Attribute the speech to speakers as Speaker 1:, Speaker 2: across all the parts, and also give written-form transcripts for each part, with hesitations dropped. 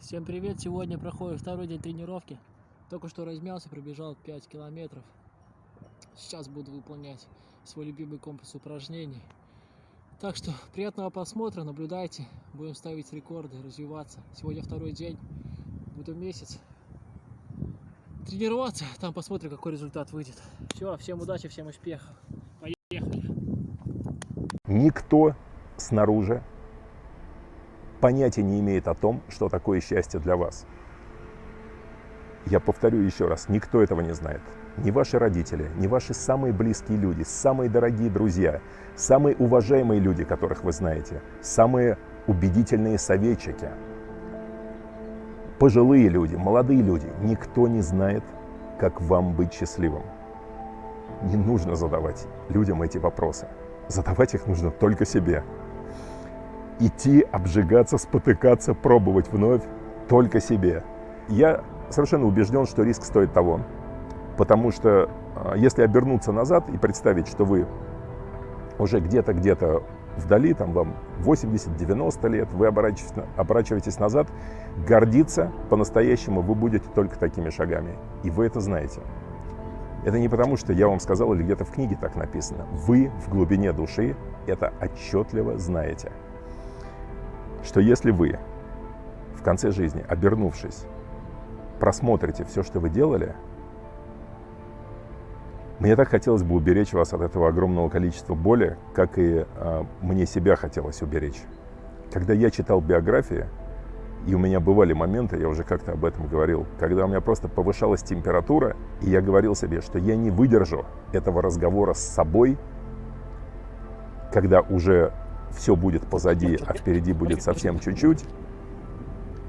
Speaker 1: Всем привет! Сегодня проходит второй день тренировки. Только что размялся, пробежал 5 километров. Сейчас буду выполнять свой любимый комплекс упражнений. Так что приятного просмотра, наблюдайте. Будем ставить рекорды, развиваться. Сегодня второй день. Буду месяц тренироваться. Там посмотрим, какой результат выйдет. Все, всем удачи, всем успехов. Поехали!
Speaker 2: Никто снаружи понятия не имеет о том, что такое счастье для вас. Я повторю еще раз, никто этого не знает. Ни ваши родители, ни ваши самые близкие люди, самые дорогие друзья, самые уважаемые люди, которых вы знаете, самые убедительные советчики, пожилые люди, молодые люди. Никто не знает, как вам быть счастливым. Не нужно задавать людям эти вопросы. Задавать их нужно только себе. Идти, обжигаться, спотыкаться, пробовать вновь только себе. Я совершенно убежден, что риск стоит того. Потому что если обернуться назад и представить, что вы уже где-то вдали, там вам 80-90 лет, вы оборачиваетесь назад, гордиться по-настоящему вы будете только такими шагами. И вы это знаете. Это не потому, что я вам сказал или где-то в книге так написано. Вы в глубине души это отчетливо знаете. Что если вы в конце жизни, обернувшись, просмотрите все, что вы делали, мне так хотелось бы уберечь вас от этого огромного количества боли, как и мне себя хотелось уберечь. Когда я читал биографии, и у меня бывали моменты, я уже как-то об этом говорил, когда у меня просто повышалась температура, и я говорил себе, что я не выдержу этого разговора с собой, когда уже все будет позади, а впереди будет совсем чуть-чуть,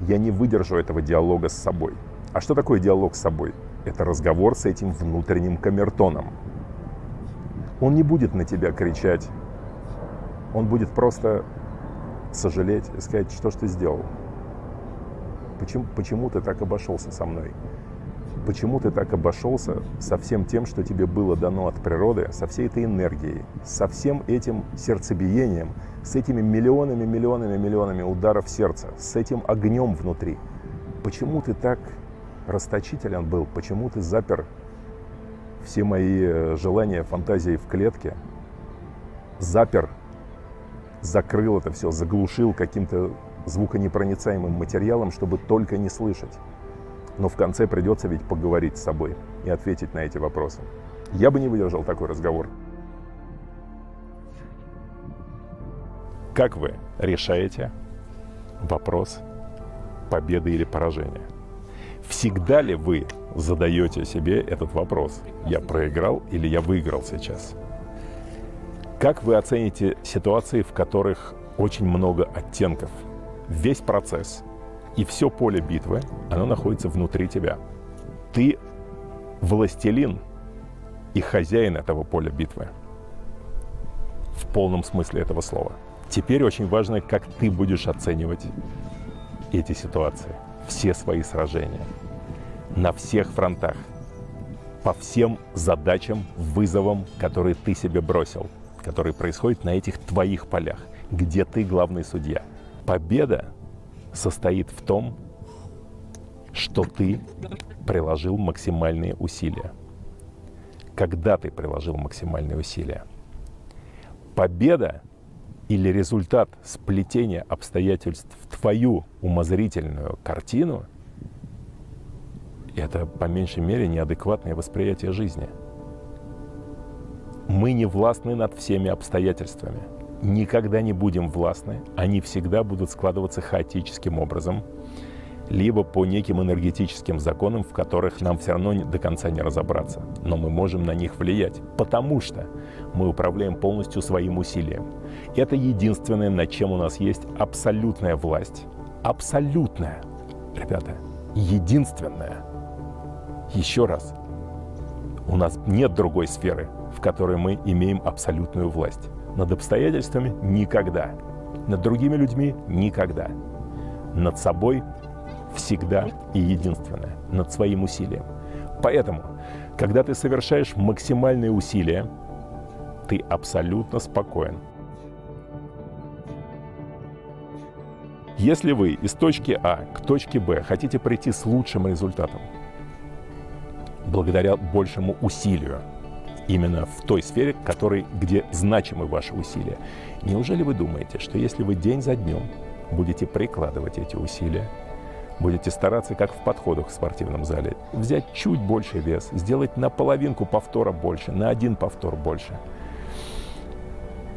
Speaker 2: я не выдержу этого диалога с собой. А что такое диалог с собой? Это разговор с этим внутренним камертоном. Он не будет на тебя кричать, он будет просто сожалеть и сказать, что ж ты сделал? Почему ты так обошелся со мной? Почему ты так обошелся со всем тем, что тебе было дано от природы, со всей этой энергией, со всем этим сердцебиением, с этими миллионами ударов сердца, с этим огнем внутри? Почему ты так расточителен был? Почему ты запер все мои желания, фантазии в клетке? Закрыл это все, заглушил каким-то звуконепроницаемым материалом, чтобы только не слышать. Но в конце придется ведь поговорить с собой и ответить на эти вопросы. Я бы не выдержал такой разговор. Как вы решаете вопрос победы или поражения? Всегда ли вы задаете себе этот вопрос? Я проиграл или я выиграл сейчас? Как вы оцените ситуации, в которых очень много оттенков? Весь процесс и все поле битвы, оно находится внутри тебя. Ты властелин и хозяин этого поля битвы. В полном смысле этого слова. Теперь очень важно, как ты будешь оценивать эти ситуации, все свои сражения, на всех фронтах, по всем задачам, вызовам, которые ты себе бросил, которые происходят на этих твоих полях, где ты главный судья. Победа состоит в том, что ты приложил максимальные усилия. Когда ты приложил максимальные усилия? Победа или результат сплетения обстоятельств в твою умозрительную картину — это, по меньшей мере, неадекватное восприятие жизни. Мы не властны над всеми обстоятельствами. Никогда не будем властны. Они всегда будут складываться хаотическим образом, либо по неким энергетическим законам, в которых нам все равно до конца не разобраться. Но мы можем на них влиять, потому что мы управляем полностью своим усилием. Это единственное, над чем у нас есть абсолютная власть. Абсолютная. Ребята, единственная. Еще раз. У нас нет другой сферы, в которой мы имеем абсолютную власть. Над обстоятельствами — никогда. Над другими людьми — никогда. Над собой — всегда и единственное. Над своим усилием. Поэтому, когда ты совершаешь максимальные усилия, ты абсолютно спокоен. Если вы из точки А к точке Б хотите прийти с лучшим результатом, благодаря большему усилию, именно в той сфере, где значимы ваши усилия, неужели вы думаете, что если вы день за днем будете прикладывать эти усилия, будете стараться, как в подходах в спортивном зале, взять чуть больше вес, сделать на половинку повтора больше, на один повтор больше,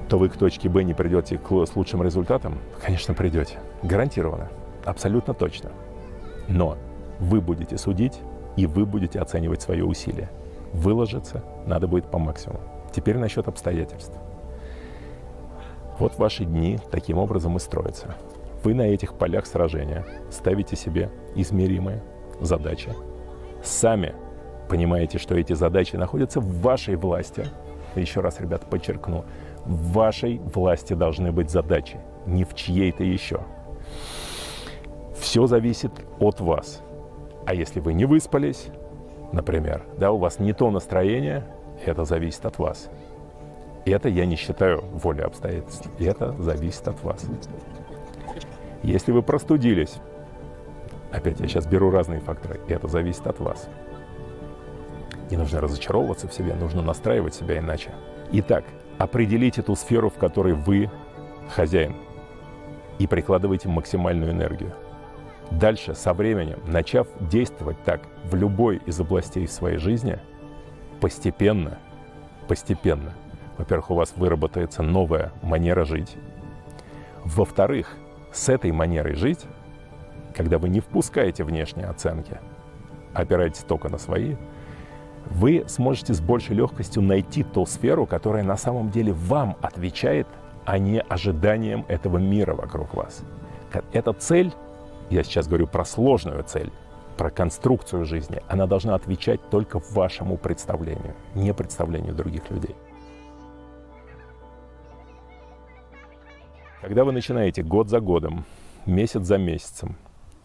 Speaker 2: то вы к точке Б не придете с лучшим результатом? Конечно, придете. Гарантированно. Абсолютно точно. Но вы будете судить, и вы будете оценивать свои усилия. Выложиться надо будет по максимуму. Теперь насчет обстоятельств. Вот ваши дни таким образом и строятся. Вы на этих полях сражения ставите себе измеримые задачи. Сами понимаете, что эти задачи находятся в вашей власти. Еще раз, ребята, подчеркну, в вашей власти должны быть задачи, не в чьей-то еще. Все зависит от вас. А если вы не выспались, например, да, у вас не то настроение, это зависит от вас. Это я не считаю волей обстоятельств. Это зависит от вас. Если вы простудились, опять я сейчас беру разные факторы, это зависит от вас. Не нужно разочаровываться в себе, нужно настраивать себя иначе. Итак, определите ту сферу, в которой вы хозяин, и прикладывайте максимальную энергию. Дальше, со временем, начав действовать так в любой из областей своей жизни, постепенно, во-первых, у вас выработается новая манера жить. Во-вторых, с этой манерой жить, когда вы не впускаете внешние оценки, опираетесь только на свои, вы сможете с большей легкостью найти ту сферу, которая на самом деле вам отвечает, а не ожиданиям этого мира вокруг вас. Эта цель, я сейчас говорю про сложную цель, про конструкцию жизни, она должна отвечать только вашему представлению, не представлению других людей. Когда вы начинаете год за годом, месяц за месяцем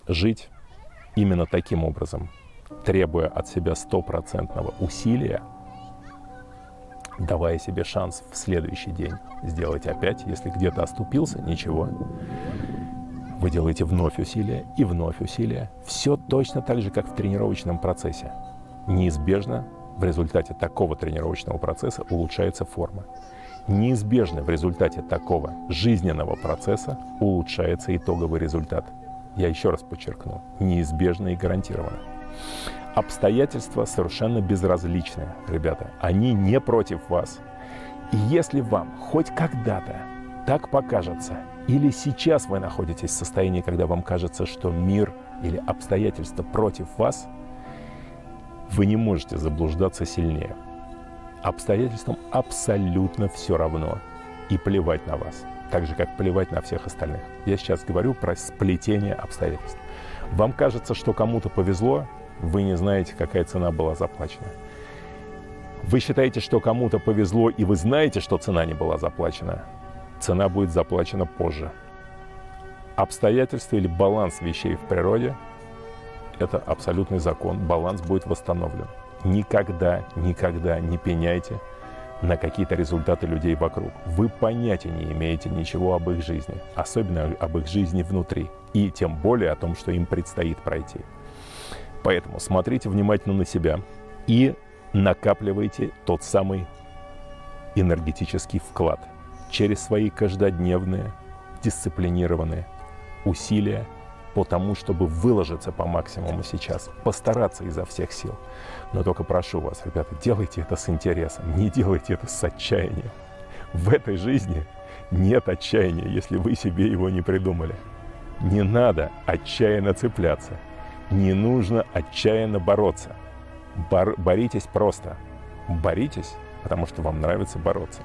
Speaker 2: жить именно таким образом, требуя от себя стопроцентного усилия, давая себе шанс в следующий день сделать опять, если где-то оступился, ничего. Вы делаете вновь усилия и вновь усилия. Все точно так же, как в тренировочном процессе. Неизбежно в результате такого тренировочного процесса улучшается форма. Неизбежно в результате такого жизненного процесса улучшается итоговый результат. Я еще раз подчеркну, неизбежно и гарантированно. Обстоятельства совершенно безразличны, ребята. Они не против вас. И если вам хоть когда-то так покажется, или сейчас вы находитесь в состоянии, когда вам кажется, что мир или обстоятельства против вас, вы не можете заблуждаться сильнее. Обстоятельствам абсолютно все равно. И плевать на вас. Так же, как плевать на всех остальных. Я сейчас говорю про сплетение обстоятельств. Вам кажется, что кому-то повезло, вы не знаете, какая цена была заплачена. Вы считаете, что кому-то повезло, и вы знаете, что цена не была заплачена. Цена будет заплачена позже. Обстоятельства или баланс вещей в природе – это абсолютный закон. Баланс будет восстановлен. Никогда не пеняйте на какие-то результаты людей вокруг. Вы понятия не имеете ничего об их жизни, особенно об их жизни внутри, и тем более о том, что им предстоит пройти. Поэтому смотрите внимательно на себя и накапливайте тот самый энергетический вклад через свои каждодневные, дисциплинированные усилия по тому, чтобы выложиться по максимуму сейчас, постараться изо всех сил. Но только прошу вас, ребята, делайте это с интересом, не делайте это с отчаянием. В этой жизни нет отчаяния, если вы себе его не придумали. Не надо отчаянно цепляться, не нужно отчаянно бороться. Боритесь просто. Боритесь, потому что вам нравится бороться.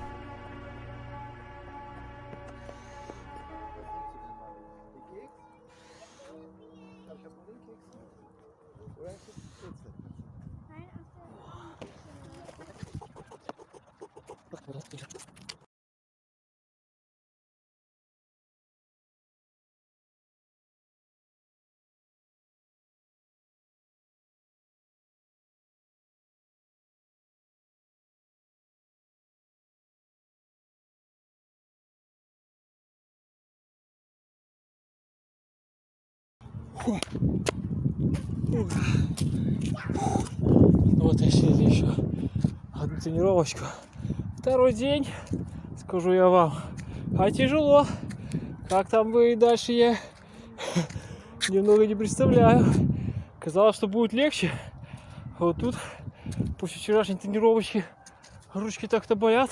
Speaker 1: Вот я сделал еще одну тренировочку. Второй день, скажу я вам, а тяжело. Как там будет дальше, я немного не представляю. Казалось, что будет легче. А вот тут, после вчерашней тренировочки, ручки так-то болят,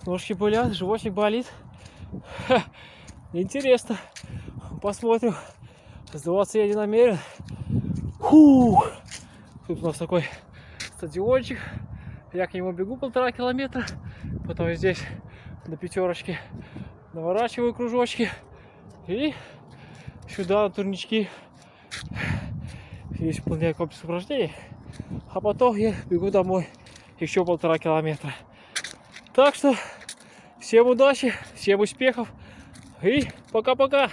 Speaker 1: ножки болят, животик болит. Ха, интересно. Посмотрим. Сдаваться я не намерен. Фух. Тут у нас такой стадиончик. Я к нему бегу 1,5 километра. Потом здесь на пятерочке наворачиваю кружочки. И сюда на турнички. Здесь выполняю комплекс упражнений. А потом я бегу домой еще 1,5 километра. Так что всем удачи, всем успехов и пока-пока.